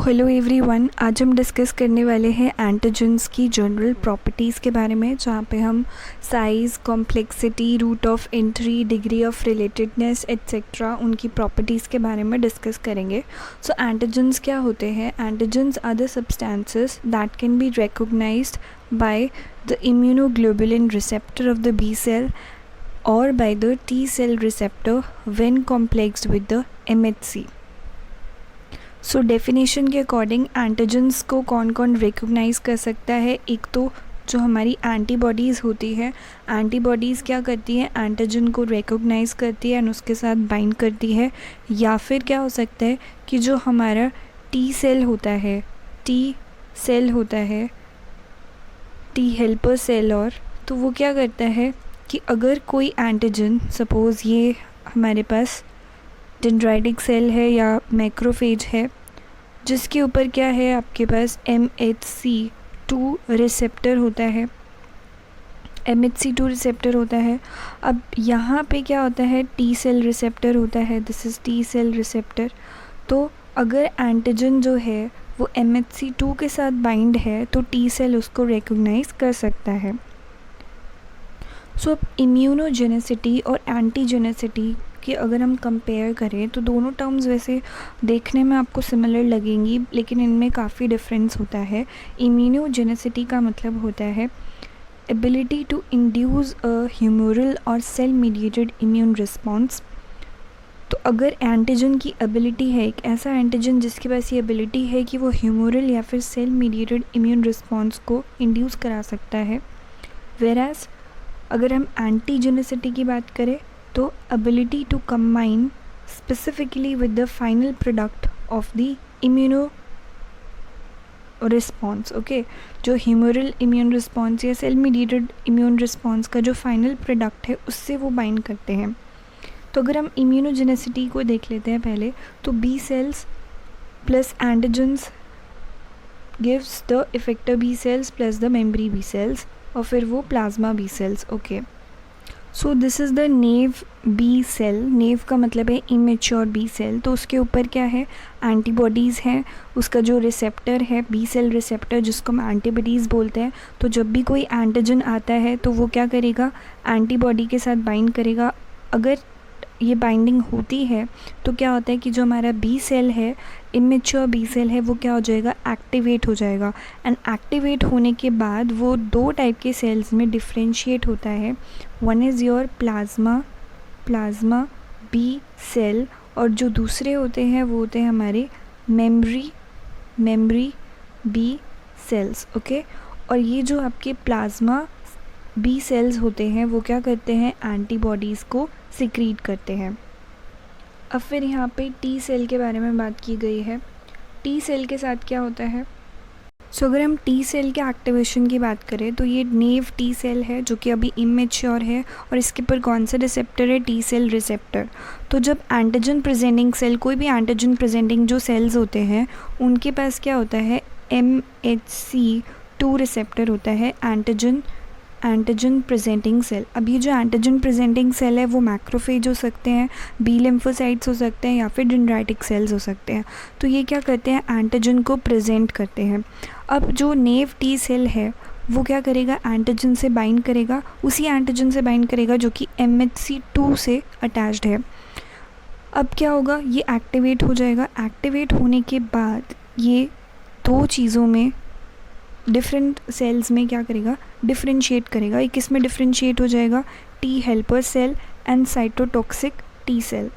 Hello everyone, आज हम discuss करने वाले हैं एंटीजन्स की जनरल प्रॉपर्टीज़ के बारे में, जहाँ पे हम size, complexity, route of entry, degree of relatedness etcetera उनकी प्रॉपर्टीज़ के बारे में डिस्कस करेंगे। सो एंटीजन्स क्या होते हैं? Antigens are the substances that can be recognised by the immunoglobulin receptor of the B cell और by the T cell receptor when complexed with the MHC। So definition के according antigens को कौन कौन recognise कर सकता है? एक तो जो हमारी एंटीबॉडीज़ होती है, एंटीबॉडीज़ क्या करती है? एंटीजन को रिकॉग्नाइज़ करती है एंड उसके साथ बाइंड करती है। या फिर क्या हो सकता है कि जो हमारा टी सेल होता है, टी हेल्पर सेल, और तो वो क्या करता है कि अगर कोई एंटीजन, सपोज़ ये हमारे पास डेंड्राइटिक सेल है या मैक्रोफेज है, जिसके ऊपर क्या है, आपके पास MHC2 रिसेप्टर होता है, MHC2 रिसेप्टर होता है। अब यहाँ पे क्या होता है? टी सेल रिसेप्टर होता है, this is T cell receptor. तो अगर एंटीजन जो है वो MHC2 के साथ बाइंड है तो टी सेल उसको रिकॉग्नाइज़ कर सकता है। सो अब इम्यूनोजेनेसिटी और एंटीजेनेसिटी कि अगर हम कंपेयर करें तो दोनों टर्म्स वैसे देखने में आपको सिमिलर लगेंगी, लेकिन इनमें काफ़ी डिफरेंस होता है। इम्यूनोजेनेसिटी का मतलब होता है ability to induce a humoral और सेल मीडिएटेड इम्यून रिस्पॉन्स। तो अगर एंटीजन की एबिलिटी है, एक ऐसा एंटीजन जिसके पास ये एबिलिटी है कि वो ह्यूमरल या फिर सेल मीडिएटेड इम्यून रिस्पॉन्स को इंड्यूस करा सकता है, वेराज अगर हम एंटीजेनेसिटी की बात करें तो ability to combine specifically with the final product of the immuno response, okay, जो ह्यूमरल इम्यून रिस्पॉन्स या सेल मीडिएटेड इम्यून रिस्पॉन्स का जो फाइनल प्रोडक्ट है उससे वो बाइंड करते हैं। तो अगर हम इम्यूनोजेनेसिटी को देख लेते हैं पहले, तो B cells plus antigens gives the effector B cells plus the memory B cells और फिर वो plasma B cells, okay. So this is the naive B cell. Naive का मतलब है इमेच्योर बी सेल। तो उसके ऊपर क्या है? एंटीबॉडीज़ हैं, उसका जो रिसेप्टर है बी सेल रिसेप्टर, जिसको हम एंटीबॉडीज़ बोलते हैं। तो जब भी कोई एंटीजन आता है तो वो क्या करेगा? एंटीबॉडी के साथ बाइंड करेगा। अगर ये बाइंडिंग होती है तो क्या होता है कि जो हमारा बी सेल है, इमेच्योर बी सेल है, वो क्या हो जाएगा? एक्टिवेट हो जाएगा। एंड एक्टिवेट होने के बाद वो दो टाइप के सेल्स में डिफ्रेंशिएट होता है। One is your plasma B cell, और जो दूसरे होते हैं वो होते हैं हमारे मेमरी बी सेल्स, ओके। और ये जो आपके प्लाज्मा बी सेल्स होते हैं वो क्या करते हैं? एंटीबॉडीज़ को सिक्रीट करते हैं। अब फिर यहाँ पे टी सेल के बारे में बात की गई है। टी सेल के साथ क्या होता है? सो अगर हम टी सेल के एक्टिवेशन की बात करें तो ये नेव टी सेल है जो कि अभी इमेच्योर है, और इसके ऊपर कौन सा रिसेप्टर है? T cell receptor. तो जब एंटीजन प्रेजेंटिंग सेल, कोई भी एंटीजन प्रेजेंटिंग जो सेल्स होते हैं, उनके पास क्या होता है? MHC2 रिसेप्टर होता है, एंटीजन प्रेजेंटिंग सेल। अब ये जो एंटीजन प्रेजेंटिंग सेल है वो मैक्रोफेज हो सकते हैं, बी लिम्फोसाइट्स हो सकते हैं, या फिर डेंड्राइटिक सेल्स हो सकते हैं। तो ये क्या करते हैं? एंटीजन को प्रेजेंट करते हैं। अब जो नेव टी सेल है वो क्या करेगा? एंटीजन से बाइंड करेगा, उसी एंटीजन से बाइंड करेगा जो कि MHC2 से अटैच्ड है। अब क्या होगा? ये एक्टिवेट हो जाएगा। एक्टिवेट होने के बाद ये दो चीज़ों में, डिफरेंट सेल्स में क्या करेगा? डिफ्रेंशिएट करेगा। ये किस में डिफ्रेंशिएट हो जाएगा? T helper cell and cytotoxic T cell.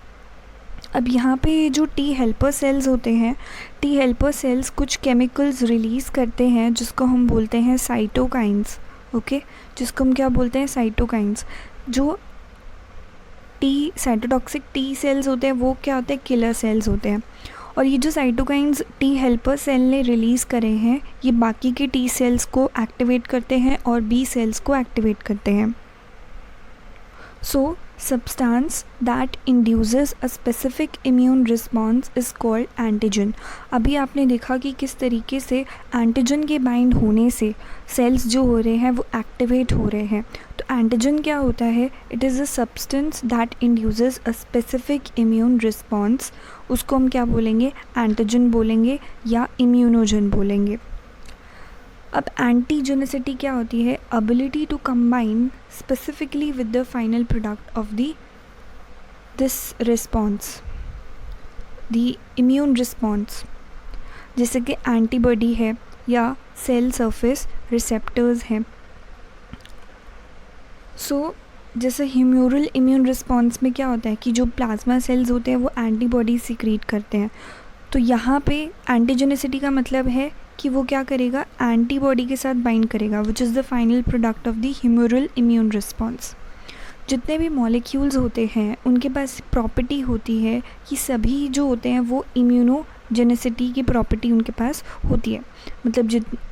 अब यहाँ पे ये जो टी हेल्पर सेल्स होते हैं, टी हेल्पर सेल्स कुछ केमिकल्स रिलीज़ करते हैं जिसको हम बोलते हैं साइटोकाइंस, ओके, जिसको हम क्या बोलते हैं? साइटोकाइंस। जो टी साइटोटॉक्सिक टी सेल्स होते हैं वो क्या होते हैं? किलर सेल्स होते हैं। और ये जो साइटोकाइंस टी हेल्पर सेल ने रिलीज़ करे हैं, ये बाकी के टी सेल्स को एक्टिवेट करते हैं और बी सेल्स को एक्टिवेट करते हैं। सो substance that induces a specific immune response is called antigen। अभी आपने देखा कि किस तरीके से एंटीजन के बाइंड होने से सेल्स जो हो रहे हैं वो एक्टिवेट हो रहे हैं। तो एंटीजन क्या होता है? It is a substance that induces a specific immune response. उसको हम क्या बोलेंगे? एंटीजन बोलेंगे या इम्यूनोजन बोलेंगे। अब एंटीजेनिसिटी क्या होती है? Ability to combine specifically with the final product of this response, the immune response, जैसे कि एंटीबॉडी है या सेल सरफेस रिसेप्टर्स हैं। सो जैसे ह्यूमरल इम्यून रिस्पॉन्स में क्या होता है कि जो प्लाज्मा सेल्स होते हैं वो एंटीबॉडी सीक्रेट करते हैं। तो यहाँ पे एंटीजेनिसिटी का मतलब है कि वो क्या करेगा? एंटीबॉडी के साथ बाइंड करेगा, which is the final product of the humoral immune response. जितने भी मॉलिक्यूल्स होते हैं उनके पास प्रॉपर्टी होती है कि सभी जो होते हैं वो इम्यूनोजेनिसिटी की प्रॉपर्टी उनके पास होती है। मतलब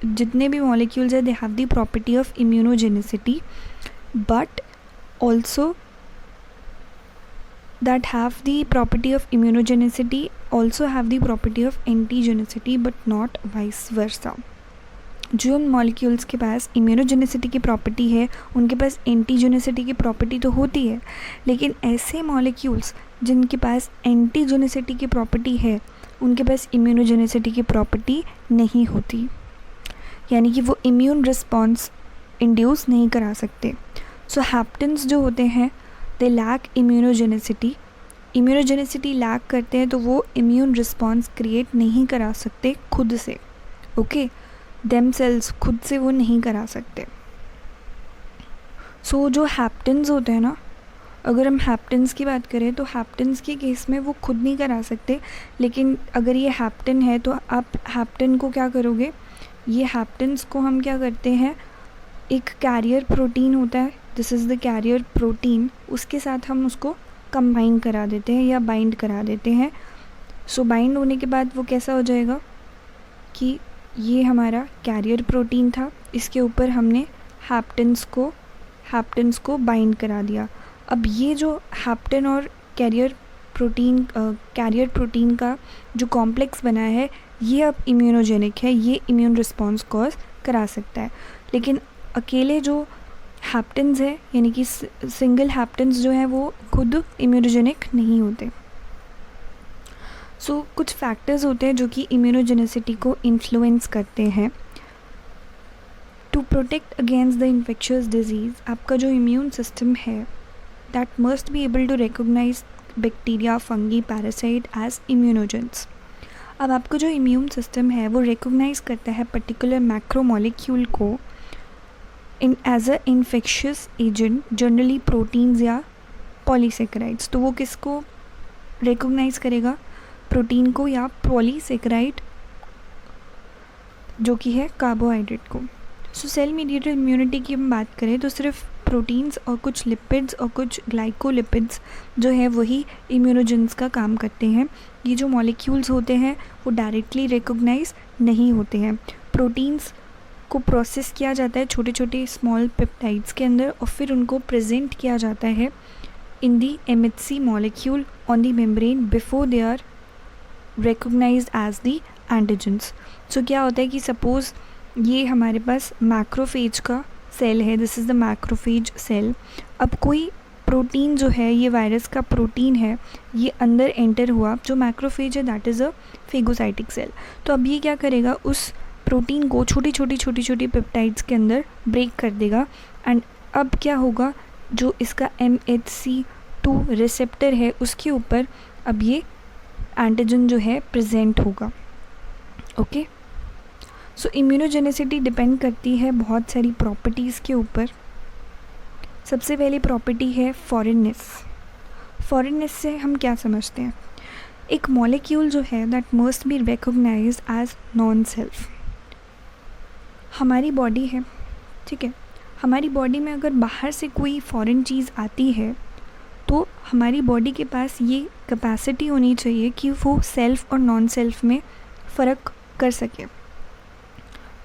जितने भी मॉलिक्यूल्स हैं they have the property of immunogenicity, but also that have the property of immunogenicity also have the property of antigenicity, but not vice versa। जो मॉलिक्यूल्स के पास इम्यूनोजेनिसिटी की प्रॉपर्टी है उनके पास एंटीजेनिसिटी की प्रॉपर्टी तो होती है, लेकिन ऐसे मॉलिक्यूल्स जिनके पास एंटीजेनिसिटी की प्रॉपर्टी है उनके पास इम्यूनोजेनिसिटी की प्रॉपर्टी नहीं होती, यानी कि वो इम्यून रिस्पॉन्स इंड्यूस नहीं करा सकते। सो हैप्टेंस जो होते हैं they lack immunogenicity. Immunogenicity lack करते हैं तो वो इम्यून रिस्पॉन्स क्रिएट नहीं करा सकते खुद से। ओके, देमसेल्स खुद से वो नहीं करा सकते। सो जो हैप्टेंस होते हैं ना, अगर हम हैप्टेंस की बात करें तो हैप्टेंस के केस में वो खुद नहीं करा सकते, लेकिन अगर ये हैप्टेन है तो आप हैप्टेन को क्या करोगे? ये हैप्टेंस को हम क्या करते हैं, एक कैरियर प्रोटीन होता है, this is the carrier protein, उसके साथ हम उसको कंबाइन करा देते हैं या बाइंड करा देते हैं। सो बाइंड होने के बाद वो कैसा हो जाएगा कि ये हमारा कैरियर प्रोटीन था, इसके ऊपर हमने हैप्टेंस को बाइंड करा दिया। अब ये जो हैप्टेन और कैरियर प्रोटीन का जो कॉम्प्लेक्स बना है ये अब इम्यूनोजेनिक है, ये इम्यून रिस्पॉन्स कॉज करा सकता है। लेकिन अकेले जो हैप्टेंस है यानी कि सिंगल हैप्टेंस जो है वो खुद इम्यूनोजेनिक नहीं होते। सो कुछ फैक्टर्स होते हैं जो कि इम्यूनोजेनिसिटी को इन्फ्लुएंस करते हैं। To protect against the infectious disease, आपका जो इम्यून सिस्टम है that must be able to recognise bacteria, fungi, parasite as immunogens. अब आपका जो इम्यून सिस्टम है वो रिकॉग्नाइज करता है पर्टिकुलर मैक्रोमोलिक्यूल को in as a infectious agent, generally proteins या पॉलीसेकेराइड्स। तो वो किसको रिकॉग्नाइज करेगा? प्रोटीन को या पॉलीसेकेराइड जो कि है कार्बोहाइड्रेट को। सो सेल मीडिएटेड इम्यूनिटी की हम बात करें तो सिर्फ प्रोटीन्स और कुछ लिपिड्स और कुछ ग्लाइकोलिपिड्स जो है वही इम्यूनोजेंस का काम करते हैं। ये जो मॉलिक्यूल्स होते हैं वो डायरेक्टली रिकॉग्नाइज नहीं होते हैं। प्रोटीन्स को प्रोसेस किया जाता है छोटे छोटे स्मॉल पेप्टाइड्स के अंदर और फिर उनको प्रेजेंट किया जाता है in the MHC molecule on the membrane before they are recognised as the antigens. So क्या होता है कि सपोज़ ये हमारे पास मैक्रोफेज का सेल है, this is the macrophage cell. अब कोई प्रोटीन जो है, ये वायरस का प्रोटीन है, ये अंदर एंटर हुआ, जो मैक्रोफेज है that is a phagocytic cell. तो अब ये क्या करेगा, उस प्रोटीन को छोटी छोटी पेप्टाइड्स के अंदर ब्रेक कर देगा एंड अब क्या होगा, जो इसका MHC2 रिसेप्टर है उसके ऊपर अब ये एंटीजन जो है प्रेजेंट होगा। ओके, सो इम्यूनोजेनिसिटी डिपेंड करती है बहुत सारी प्रॉपर्टीज़ के ऊपर। सबसे पहली प्रॉपर्टी है फॉरेननेस। फॉरेननेस से हम क्या समझते हैं? एक मॉलिक्यूल जो है that must be recognised as non self. हमारी बॉडी है, ठीक है, हमारी बॉडी में अगर बाहर से कोई फॉरेन चीज़ आती है तो हमारी बॉडी के पास ये कैपेसिटी होनी चाहिए कि वो सेल्फ और नॉन सेल्फ में फ़र्क कर सके।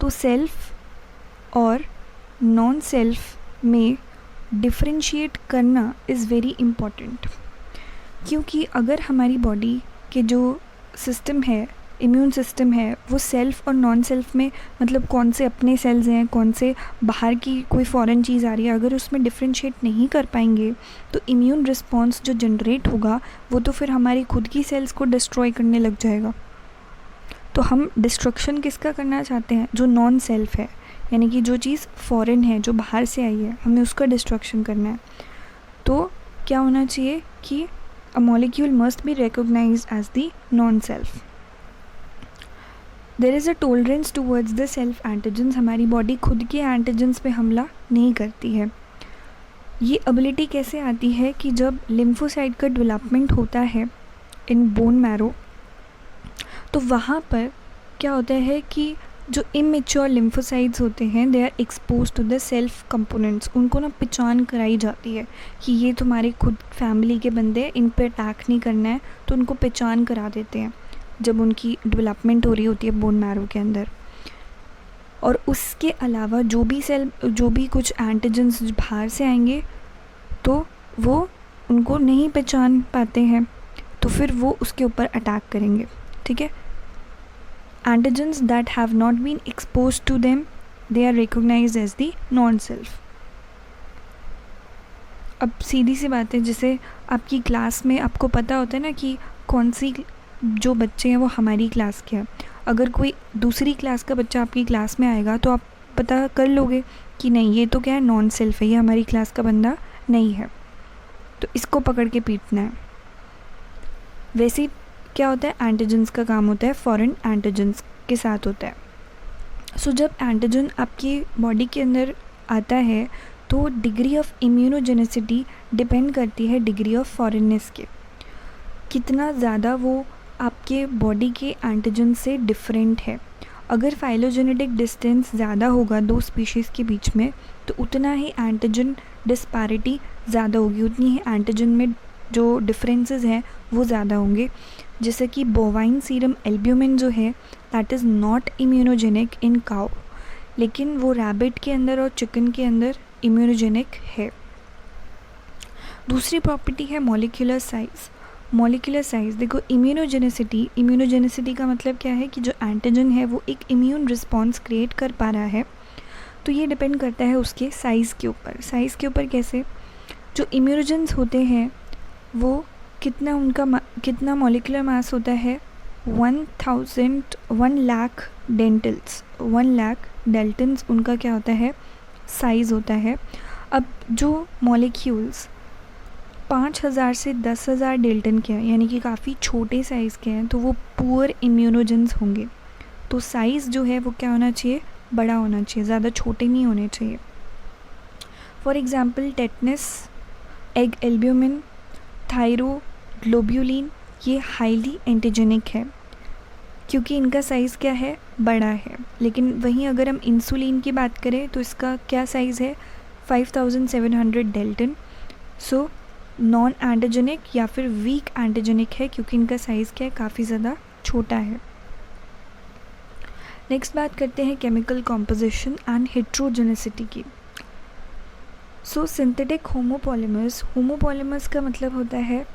तो सेल्फ और नॉन सेल्फ में डिफ्रेंशिएट करना इज़ वेरी इम्पॉर्टेंट, क्योंकि अगर हमारी बॉडी के जो सिस्टम है, इम्यून सिस्टम है, वो सेल्फ और नॉन सेल्फ में, मतलब कौन से अपने सेल्स हैं, कौन से बाहर की कोई फॉरेन चीज़ आ रही है, अगर उसमें डिफ्रेंशिएट नहीं कर पाएंगे तो इम्यून रिस्पॉन्स जो जनरेट होगा वो तो फिर हमारी खुद की सेल्स को डिस्ट्रॉय करने लग जाएगा। तो हम डिस्ट्रक्शन किसका करना चाहते हैं? जो नॉन सेल्फ है, यानी कि जो चीज़ फॉरेन है, जो बाहर से आई है, हमें उसका डिस्ट्रक्शन करना है। तो क्या होना चाहिए कि a molecule must be recognised as the non self. There is a tolerance towards the self antigens. हमारी बॉडी खुद के एंटीजन्स पे हमला नहीं करती है। ये एबिलिटी कैसे आती है कि जब लिम्फोसाइट का डेवलपमेंट होता है इन बोन मैरो, तो वहाँ पर क्या होता है कि जो इमेच्योर लिम्फोसाइट्स होते हैं they are expose to the self components. उनको ना पहचान कराई जाती है कि ये तुम्हारे खुद फैमिली के बंदे, इन पे अटैक नहीं करना है, तो उनको पहचान करा देते हैं जब उनकी डेवलपमेंट हो रही होती है बोन मैरो के अंदर। और उसके अलावा जो भी कुछ एंटीजन्स बाहर से आएंगे तो वो उनको नहीं पहचान पाते हैं, तो फिर वो उसके ऊपर अटैक करेंगे। ठीक है, antigens that have not been expose to them they are recognised as the non self. अब सीधी सी बात है, जैसे आपकी क्लास में आपको पता होता है ना कि कौन सी जो बच्चे हैं वो हमारी क्लास के हैं। अगर कोई दूसरी क्लास का बच्चा आपकी क्लास में आएगा तो आप पता कर लोगे कि नहीं, ये तो क्या है, नॉन सेल्फ है, ये हमारी क्लास का बंदा नहीं है, तो इसको पकड़ के पीटना है। वैसे ही क्या होता है, एंटीजन्स का काम होता है फॉरेन एंटीजन्स के साथ होता है। सो जब एंटीजन आपकी बॉडी के अंदर आता है तो डिग्री ऑफ इम्यूनोजेनिसिटी डिपेंड करती है डिग्री ऑफ फॉरेननेस के, कितना ज़्यादा वो आपके बॉडी के एंटीजन से डिफरेंट है। अगर फाइलोजेनेटिक डिस्टेंस ज़्यादा होगा दो स्पीशीज़ के बीच में तो उतना ही एंटीजन डिस्पैरिटी ज़्यादा होगी, उतनी ही एंटीजन में जो डिफरेंसेस हैं वो ज़्यादा होंगे। जैसे कि बोवाइन सीरम एल्ब्यूमिन जो है that is not immunogenic in cow, लेकिन वो रैबिट के अंदर और चिकन के अंदर इम्यूनोजेनिक है। दूसरी प्रॉपर्टी है मॉलिक्यूलर साइज़। मॉलिक्यूलर साइज़ देखो, इम्यूनोजेनिसिटी का मतलब क्या है कि जो एंटीजन है वो एक इम्यून रिस्पॉन्स क्रिएट कर पा रहा है, तो ये डिपेंड करता है उसके साइज़ के ऊपर। साइज़ के ऊपर कैसे, जो इम्यूनोजेंस होते हैं वो कितना मॉलिक्यूलर मास होता है, 1 लाख डेंटल्स, 1 लाख डेल्टन्स उनका क्या होता है, साइज़ होता है। अब जो मॉलिक्यूल्स 5000 से 10,000 डेल्टन के हैं, यानी कि काफ़ी छोटे साइज़ के हैं, तो वो पुअर इम्यूनोजेंस होंगे। तो साइज़ जो है वो क्या होना चाहिए, बड़ा होना चाहिए, ज़्यादा छोटे नहीं होने चाहिए। For example tetanus, egg albumin, thyroglobulin, ये हाईली एंटीजेनिक है क्योंकि इनका साइज़ क्या है, बड़ा है। लेकिन वहीं अगर हम इंसुलिन की बात करें तो इसका क्या साइज़ है, 5700 डेल्टन। सो नॉन एंटीजेनिक या फिर वीक एंटीजेनिक है क्योंकि इनका साइज़ क्या है, काफ़ी ज़्यादा छोटा है। नेक्स्ट बात करते हैं केमिकल कॉम्पोजिशन एंड हेट्रोजेनिसिटी की। सो सिंथेटिक होमोपॉलीमर्स का मतलब होता है,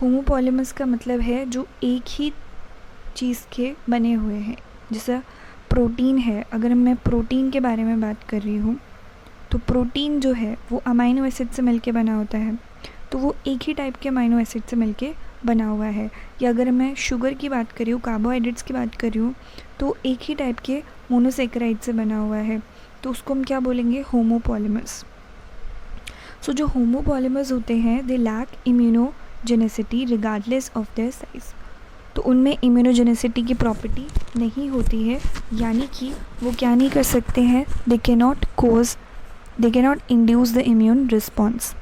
होमोपॉलीमर्स का मतलब है जो एक ही चीज़ के बने हुए हैं। जैसा प्रोटीन है, अगर मैं प्रोटीन के बारे में बात कर रही हूँ तो प्रोटीन जो है वो अमाइनो एसिड से मिलके बना होता है, तो वो एक ही टाइप के अमाइनो एसिड से मिलके बना हुआ है। या अगर मैं शुगर की बात कर रही हूँ, कार्बोहाइड्रेट्स की बात कर रही हूँ, तो एक ही टाइप के मोनोसेकेराइड से बना हुआ है, तो उसको हम क्या बोलेंगे, होमोपॉलीमर्स। सो जो होमोपॉलीमर्स होते हैं they lack immunogenicity regardless of their size. तो उनमें इम्यूनोजेनिसिटी की प्रॉपर्टी नहीं होती है, यानी कि वो क्या नहीं कर सकते हैं, they can not induce the immune response.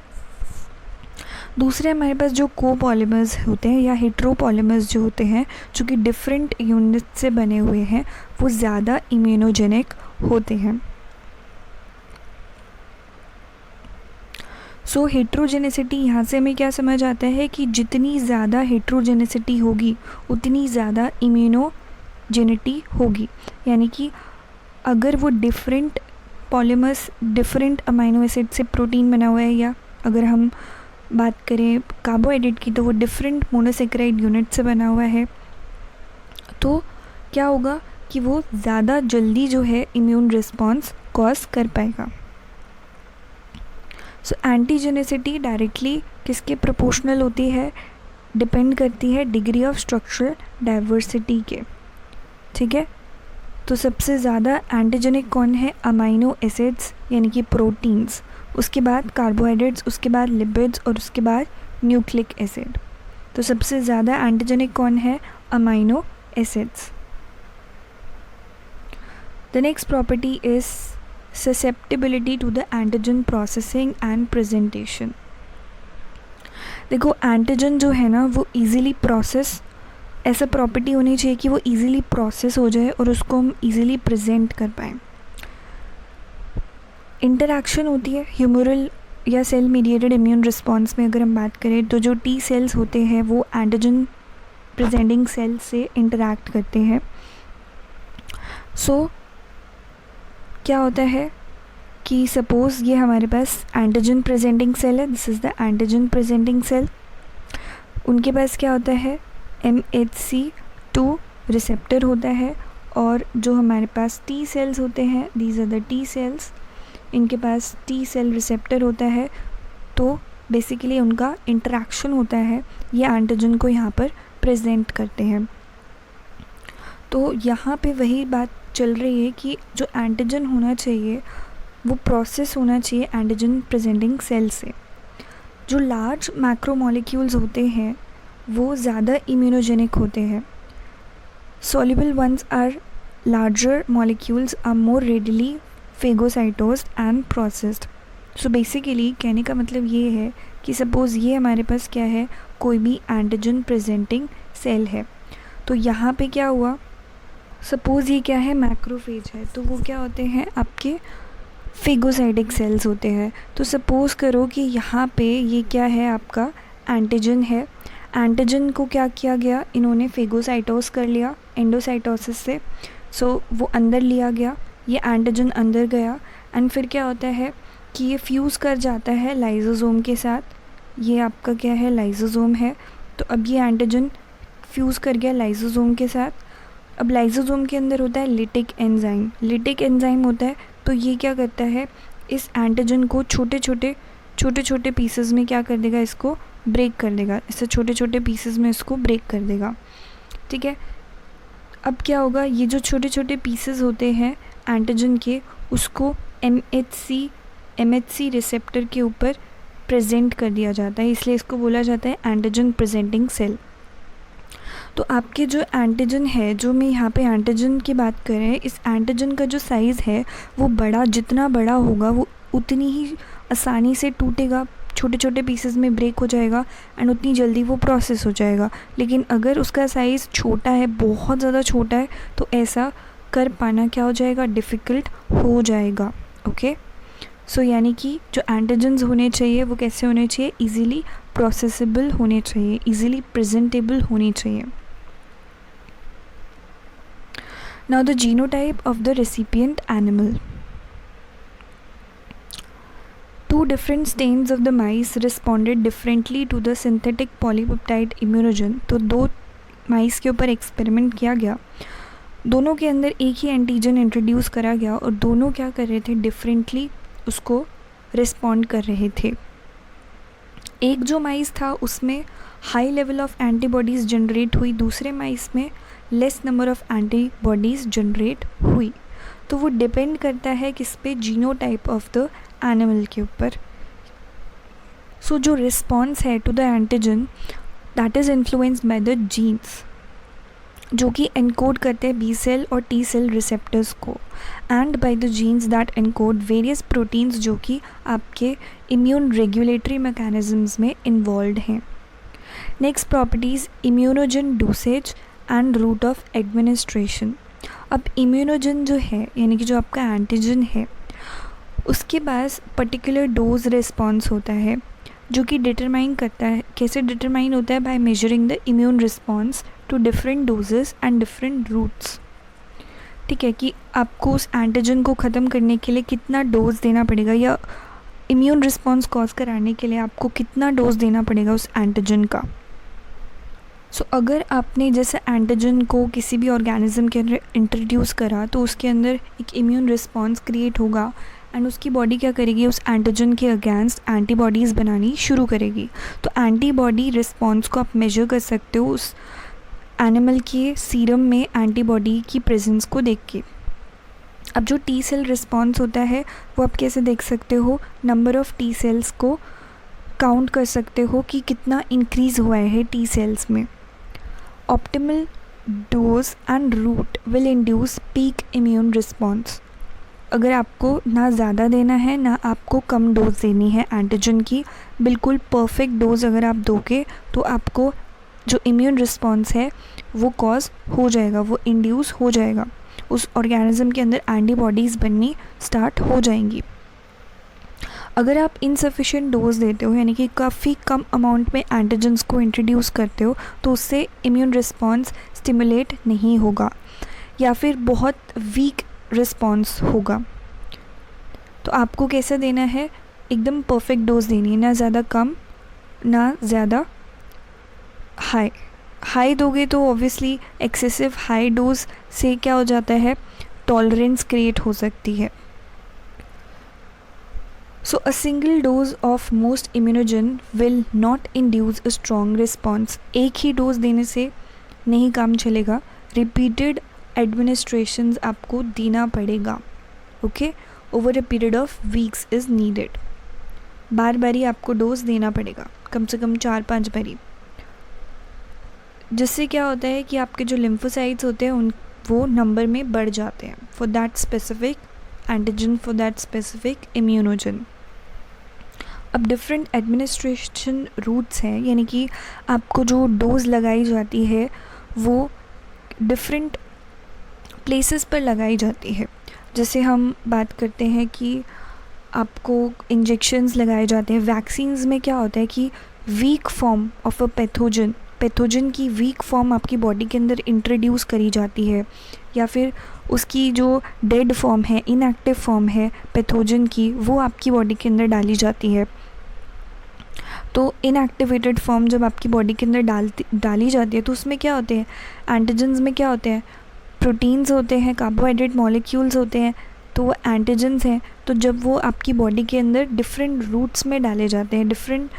दूसरे हमारे पास जो कोपॉलीमर्स होते हैं या हेट्रोपॉलीमर्स जो होते हैं, जो कि डिफरेंट यूनिट से बने हुए हैं, वो ज़्यादा इम्यूनोजेनिक होते हैं। सो हेट्रोजेनिसिटी यहाँ से हमें क्या समझ आता है कि जितनी ज़्यादा हेट्रोजेनिसिटी होगी उतनी ज़्यादा इम्यूनोजेनिटी होगी, यानी कि अगर वो different polymers different amino acid से प्रोटीन बना हुआ है, या अगर हम बात करें कार्बोहाइड्रेट की तो वो डिफरेंट मोनोसेकेराइड यूनिट से बना हुआ है, तो क्या होगा कि वो ज़्यादा जल्दी जो है इम्यून रिस्पॉन्स कॉज कर पाएगा। सो एंटीजेनिसिटी डायरेक्टली किसके प्रोपोर्शनल होती है, डिपेंड करती है डिग्री ऑफ स्ट्रक्चरल डाइवर्सिटी के, ठीक है। तो सबसे ज़्यादा एंटीजेनिक कौन है, अमाइनो एसिड्स यानी कि प्रोटीन्स, उसके बाद कार्बोहाइड्रेट्स, उसके बाद लिपिड्स और उसके बाद न्यूक्लिक एसिड। तो सबसे ज़्यादा एंटीजेनिक कौन है, amino acids. The next property is susceptibility to the antigen processing and presentation। देखो एंटीजन जो है ना वो इजीली प्रोसेस, ऐसा प्रॉपर्टी होनी चाहिए कि वो इजीली प्रोसेस हो जाए और उसको हम इजीली प्रेजेंट कर पाएँ। इंटरैक्शन होती है ह्यूमरल या सेल मीडिएटेड इम्यून रिस्पॉन्स में। अगर हम बात करें तो जो टी सेल्स होते हैं वो एंटीजन प्रेजेंटिंग सेल से इंटरैक्ट करते हैं। सो क्या होता है कि सपोज़ ये हमारे पास एंटीजन प्रेजेंटिंग सेल है, this is the antigen presenting cell. उनके पास क्या होता है, MHC2 रिसेप्टर होता है, और जो हमारे पास टी सेल्स होते हैं, these are the T cells, इनके पास टी सेल रिसेप्टर होता है। तो बेसिकली उनका इंटरेक्शन होता है, ये एंटीजन को यहाँ पर प्रेजेंट करते हैं। तो यहाँ पे वही बात चल रही है कि जो एंटीजन होना चाहिए वो प्रोसेस होना चाहिए एंटीजन प्रेजेंटिंग सेल से। जो लार्ज मैक्रोमोलिक्यूल्स होते हैं वो ज़्यादा इम्यूनोजेनिक होते हैं। Soluble ones are larger molecules are more readily phagocytosed and processed. So basically कहने का मतलब ये है कि सपोज़ ये हमारे पास क्या है, कोई भी एंटीजन प्रेजेंटिंग सेल है, तो यहाँ पे क्या हुआ, सपोज़ ये क्या है, मैक्रोफेज है, तो वो क्या होते हैं, आपके फेगोसाइटिक सेल्स होते हैं। तो सपोज़ करो कि यहाँ पे ये क्या है, आपका एंटीजन है। एंटीजन को क्या किया गया, इन्होंने फेगोसाइटोस कर लिया एंडोसाइटोसिस से। सो वो अंदर लिया गया, ये एंटीजन अंदर गया, एंड फिर क्या होता है कि ये फ्यूज़ कर जाता है लाइसोसोम के साथ। ये आपका क्या है, लाइसोसोम है। तो अब ये एंटीजन फ्यूज़ कर गया लाइसोसोम के साथ। अब लाइसोसोम के अंदर होता है लिटिक एंजाइम, लिटिक एंजाइम होता है। तो ये क्या करता है, इस एंटीजन को छोटे छोटे पीसेस में क्या कर देगा, इसको ब्रेक कर देगा, इससे छोटे छोटे पीसेस में इसको ब्रेक कर देगा, ठीक है। अब क्या होगा, ये जो छोटे छोटे पीसेस होते हैं एंटीजन के, उसको MHC रिसेप्टर के ऊपर प्रेजेंट कर दिया जाता है, इसलिए इसको बोला जाता है एंटीजन प्रेजेंटिंग सेल। तो आपके जो एंटीजन है, जो मैं यहाँ पे एंटीजन की बात कर रहे हैं, इस एंटीजन का जो साइज़ है वो बड़ा, जितना बड़ा होगा वो उतनी ही आसानी से टूटेगा, छोटे छोटे पीसेस में ब्रेक हो जाएगा, एंड उतनी जल्दी वो प्रोसेस हो जाएगा। लेकिन अगर उसका साइज़ छोटा है, बहुत ज़्यादा छोटा है, तो ऐसा कर पाना क्या हो जाएगा, डिफ़िकल्ट हो जाएगा। ओके, सो यानी कि जो एंटीजन्स होने चाहिए वो कैसे होने चाहिए, ईज़िली प्रोसेसेबल होने चाहिए, ईज़िली प्रेजेंटेबल होने चाहिए। Now the genotype of the recipient animal. Two different strains of the mice responded differently to the synthetic polypeptide immunogen। तो दो माइस के ऊपर एक्सपेरिमेंट किया गया, दोनों के अंदर एक ही एंटीजन इंट्रोड्यूस करा गया और दोनों क्या कर रहे थे, डिफरेंटली उसको रिस्पॉन्ड कर रहे थे। एक जो माइस था उसमें high level of antibodies generate हुई, दूसरे माइस में less number of antibodies generate हुई। तो वो डिपेंड करता है किस पे, जीनोटाइप ऑफ द एनिमल के ऊपर। सो जो रिस्पॉन्स है to the antigen that is influenced by the genes, जो कि एनकोड करते हैं बी सेल और टी सेल रिसेप्टर्स को, and by the genes that encode various proteins जो कि आपके इम्यून रेगुलेटरी मैकेनिज्म्स में इन्वॉल्व हैं। Next properties, immunogen dosage and route of administration. अब इम्यूनोजन जो है यानी कि जो आपका एंटीजन है, उसके पास पर्टिकुलर डोज रिस्पॉन्स होता है जो कि डिटरमाइन करता है, कैसे डिटरमाइन होता है, by measuring the immune response to different doses and different routes. ठीक है, कि आपको उस एंटीजन को ख़त्म करने के लिए कितना डोज देना पड़ेगा, या इम्यून रिस्पॉन्स कॉज कराने के लिए आपको कितना डोज देना पड़ेगा उस एंटीजन का। सो अगर आपने जैसे एंटीजन को किसी भी ऑर्गेनिज्म के अंदर इंट्रोड्यूस करा तो उसके अंदर एक इम्यून रिस्पॉन्स क्रिएट होगा एंड उसकी बॉडी क्या करेगी, उस एंटीजन के अगेंस्ट एंटीबॉडीज़ बनानी शुरू करेगी। तो एंटीबॉडी रिस्पॉन्स को आप मेजर कर सकते हो उस एनिमल के सीरम में एंटीबॉडी की प्रेजेंस को देख के। अब जो टी सेल रिस्पॉन्स होता है वो आप कैसे देख सकते हो, नंबर ऑफ़ टी सेल्स को काउंट कर सकते हो कि कितना इंक्रीज़ हुआ है टी सेल्स में। Optimal dose and route will induce peak immune response. अगर आपको ना ज़्यादा देना है ना आपको कम डोज देनी है एंटीजन की, बिल्कुल परफेक्ट डोज अगर आप दोगे तो आपको जो इम्यून रिस्पॉन्स है वो कॉज हो जाएगा, वो इंड्यूस हो जाएगा, उस ऑर्गेनिज्म के अंदर एंटीबॉडीज़ बननी स्टार्ट हो जाएंगी। अगर आप इनसफिशिएंट डोज देते हो यानी कि काफ़ी कम अमाउंट में एंटीजन्स को इंट्रोड्यूस करते हो तो उससे इम्यून रिस्पॉन्स स्टिमुलेट नहीं होगा या फिर बहुत वीक रिस्पॉन्स होगा। तो आपको कैसे देना है, एकदम परफेक्ट डोज देनी है, ना ज़्यादा कम ना ज़्यादा हाई दोगे तो ऑब्वियसली एक्सेसिव हाई डोज से क्या हो जाता है, टॉलरेंस क्रिएट हो सकती है। So a single dose of most immunogen will not induce a strong response। एक ही डोज देने से नहीं काम चलेगा, रिपीटेड एडमिनिस्ट्रेशंस आपको देना पड़ेगा, okay, over a period of weeks is needed. बार बारी आपको डोज देना पड़ेगा, कम से कम 4-5 बारी, जिससे क्या होता है कि आपके जो लिम्फोसाइट्स होते हैं उन वो नंबर में बढ़ जाते हैं for that specific antigen, for that specific immunogen. अब डिफरेंट एडमिनिस्ट्रेशन रूट्स हैं, यानी कि आपको जो डोज लगाई जाती है वो डिफरेंट प्लेसेस पर लगाई जाती है। जैसे हम बात करते हैं कि आपको इंजेक्शंस लगाए जाते हैं, वैक्सीन्स में क्या होता है कि weak form of a pathogen की वीक फॉर्म आपकी बॉडी के अंदर इंट्रोड्यूस करी जाती है, या फिर उसकी जो डेड फॉर्म है, इनएक्टिव फॉर्म है पैथोजन की, वो आपकी बॉडी के अंदर डाली जाती है। तो इनएक्टिवेटेड फॉर्म जब आपकी बॉडी के अंदर डाली जाती है तो उसमें क्या होते हैं, एंटीजन्स में क्या होते हैं, प्रोटीन्स होते हैं, कार्बोहाइड्रेट मॉलिक्यूल्स होते हैं, तो वो एंटीजन्स हैं। तो जब वो आपकी बॉडी के अंदर डिफरेंट रूट्स में डाले जाते हैं, डिफरेंट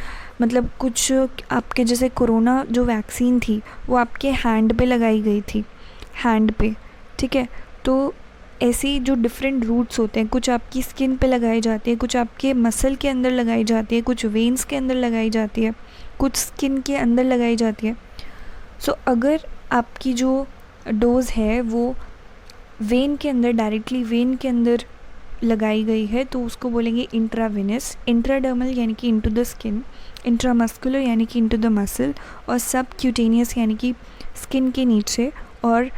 मतलब कुछ आपके जैसे कोरोना जो वैक्सीन थी वो आपके हैंड पे लगाई गई थी, हैंड पे, ठीक है। तो ऐसे जो डिफरेंट रूट्स होते हैं, कुछ आपकी स्किन पे लगाए जाते हैं, कुछ आपके मसल के अंदर लगाई जाती है, कुछ वेन्स के अंदर लगाई जाती है, कुछ स्किन के अंदर लगाई जाती है। सो अगर आपकी जो डोज़ है वो वेन के अंदर, डायरेक्टली वेन के अंदर लगाई गई है तो उसको बोलेंगे इंट्रावेनस। इंट्राडर्मल यानी कि इनटू द स्किन, इंट्रामस्कुलर यानी कि इनटू द मसल, और सब क्यूटेनियस यानी कि स्किन के नीचे, और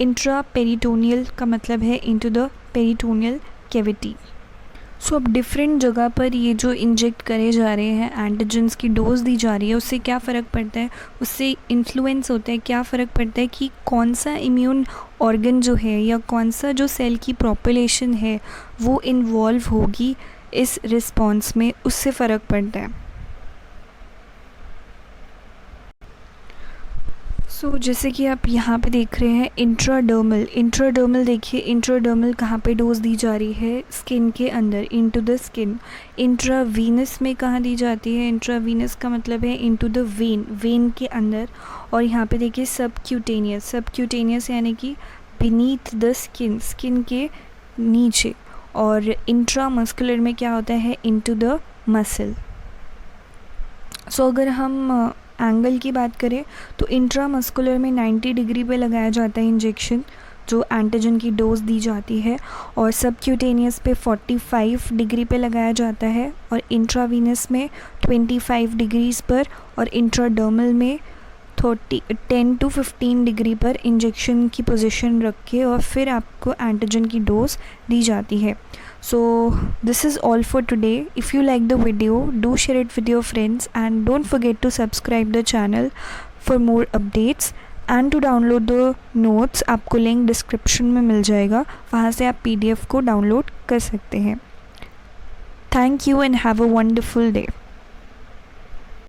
इंट्रा पेरिटोनियल का मतलब है इनटू द पेरिटोनियल कैविटी। सो अब डिफरेंट जगह पर ये जो इंजेक्ट करे जा रहे हैं एंटीजन्स की डोज दी जा रही है, उससे क्या फ़र्क पड़ता है, उससे इन्फ्लुएंस होता है, क्या फ़र्क पड़ता है कि कौन सा इम्यून ऑर्गन जो है या कौन सा जो सेल की पॉपुलेशन है वो इन्वॉल्व होगी इस रिस्पॉन्स में, उससे फ़र्क पड़ता है। सो जैसे कि आप यहाँ पे देख रहे हैं इंट्राडर्मल देखिए, इंट्राडर्मल कहाँ पे डोज दी जा रही है, स्किन के अंदर, इनटू द स्किन। इंट्रावीनस में कहाँ दी जाती है, इंट्रावीनस का मतलब है इनटू द वेन के अंदर। और यहाँ पे देखिए सबक्यूटेनियस यानी कि बीनीथ द स्किन के नीचे। और इंट्रामस्कुलर में क्या होता है, इनटू द मसल। सो अगर हम एंगल की बात करें तो इंट्रामस्कुलर में 90 डिग्री पे लगाया जाता है इंजेक्शन, जो एंटीजन की डोज दी जाती है, और सबक्यूटेनियस पे 45 डिग्री पे लगाया जाता है, और इंट्रावीनस में 25 डिग्रीज़ पर, और इंट्राडर्मल में 10 to 15 डिग्री पर इंजेक्शन की पोजीशन रख के और फिर आपको एंटीजन की डोज दी जाती है। So this is all for today. If you like the video, do share it with your friends and don't forget to subscribe the channel for more updates. And to download the notes आपको link description में मिल जाएगा, वहाँ से आप PDF को download कर सकते हैं। Thank you and have a wonderful day.